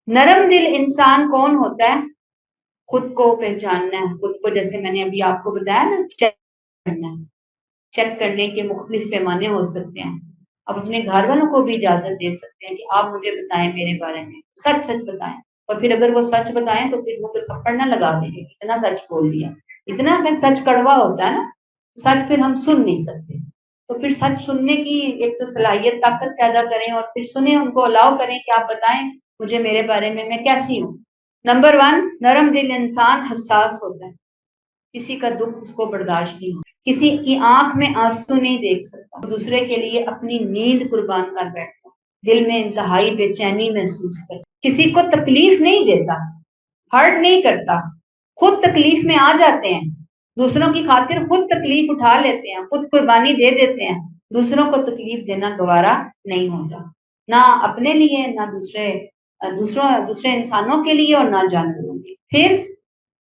नरम दिल इंसान कौन होता है? खुद को पहचानना है, खुद को, जैसे मैंने अभी आपको बताया ना, चेक करना है। चेक करने के मुख्तलिफ पैमाने हो सकते हैं। आप अपने घर वालों को भी इजाजत दे सकते हैं कि आप मुझे बताएं मेरे बारे में, सच सच बताएं। और फिर अगर वो सच बताएं तो फिर मुंह पे थप्पड़ ना लगा देंगे, इतना सच बोल दिया। इतना सच कड़वा होता है ना, सच फिर हम सुन नहीं सकते। तो फिर सच सुनने की एक तो सलाहियत, ताकत पैदा करें और फिर सुने, उनको अलाउ करें कि आप बताएं मुझे मेरे बारे में, मैं कैसी हूँ। नंबर 1, नरम दिल इंसान हसास होता है। किसी का दुख उसको बर्दाश्त नहीं होता, किसी की आंख में आंसू नहीं देख सकता, दूसरे के लिए अपनी नींद कुर्बान कर बैठता, दिल में इंतहाई बेचैनी महसूस करता, किसी को तकलीफ नहीं देता, हर्ट नहीं करता, खुद तकलीफ में आ जाते हैं, दूसरों की खातिर खुद तकलीफ उठा लेते हैं, खुद कुर्बानी दे देते हैं, दूसरों को तकलीफ देना गवारा नहीं होता, ना अपने लिए, ना दूसरे इंसानों के लिए और ना जानवरों के। फिर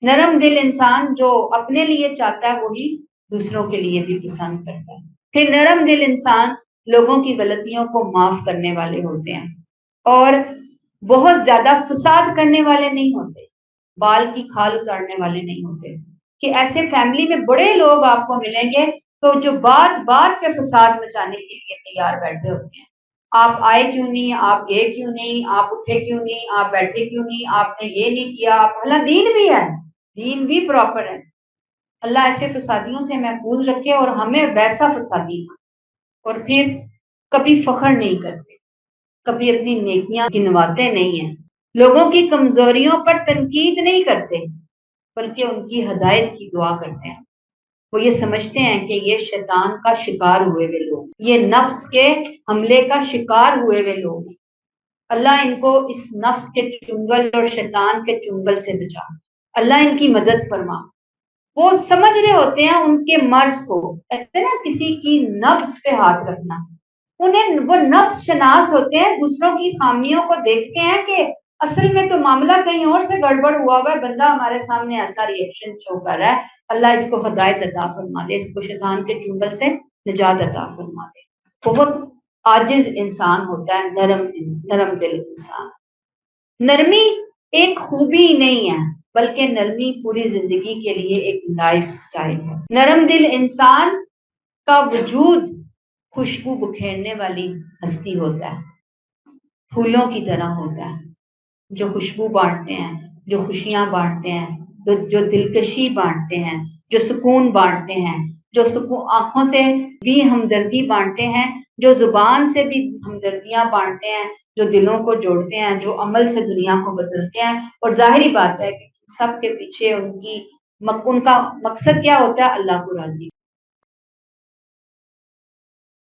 नरम दिल इंसान जो अपने लिए चाहता है वही दूसरों के लिए भी पसंद करता है। फिर नरम दिल इंसान लोगों की गलतियों को माफ करने वाले होते हैं और बहुत ज्यादा फसाद करने वाले नहीं होते, बाल की खाल उतारने वाले नहीं होते। कि ऐसे फैमिली में बड़े लोग आपको मिलेंगे तो जो बात बात पे फसाद मचाने के लिए तैयार बैठे होते हैं। आप आए क्यों नहीं, आप गए क्यों नहीं, आप उठे क्यों नहीं, आप बैठे क्यों नहीं, आपने ये नहीं किया, भला दीन भी है, दीन भी प्रॉपर है। अल्लाह ऐसे फसादियों से महफूज रखे और हमें वैसा फसादी। और फिर कभी फख्र नहीं करते, कभी अपनी नेकियां गिनवाते नहीं है, लोगों की कमजोरियों पर तनकीद नहीं करते, बल्कि उनकी हदायत की दुआ करते हैं। वो ये समझते हैं कि ये शैतान का शिकार हुए हुए लोग, ये नफ्स के हमले का शिकार हुए हुए लोग हैं। अल्लाह इनको इस नफ्स के चुंगल और शैतान के चुंगल से बचा, अल्लाह इनकी मदद फरमा। वो समझ रहे होते हैं उनके मर्ज को, कहते हैं ना किसी की नफ्स पे हाथ रखना, उन्हें वो नफ्स शनास होते हैं, दूसरों की खामियों को देखते हैं कि असल में तो मामला कहीं और से गड़बड़ हुआ हुआ है, बंदा हमारे सामने ऐसा रिएक्शन शो कर रहा है। अल्लाह इसको हिदायत अता फरमा दे, इसको शैतान के चुंगल से निजात अता फरमा दे। बहुत आजिज इंसान होता है नरम दिल इंसान। नरमी एक खूबी नहीं है, बल्कि नरमी पूरी जिंदगी के लिए एक लाइफ स्टाइल है। नरम दिल इंसान का वजूद खुशबू बिखेरने वाली हस्ती होता है, फूलों की तरह होता है, जो खुशबू बांटते हैं, जो खुशियां बांटते हैं, जो दिलकशी बांटते हैं, जो सुकून बांटते हैं, जो सुकून आंखों से भी हमदर्दी बांटते हैं, जो जुबान से भी हमदर्दियां बांटते हैं, जो दिलों को जोड़ते हैं, जो अमल से दुनिया को बदलते हैं। और जाहिर बात है कि सब के पीछे उनका मकसद क्या होता है? अल्लाह को राजी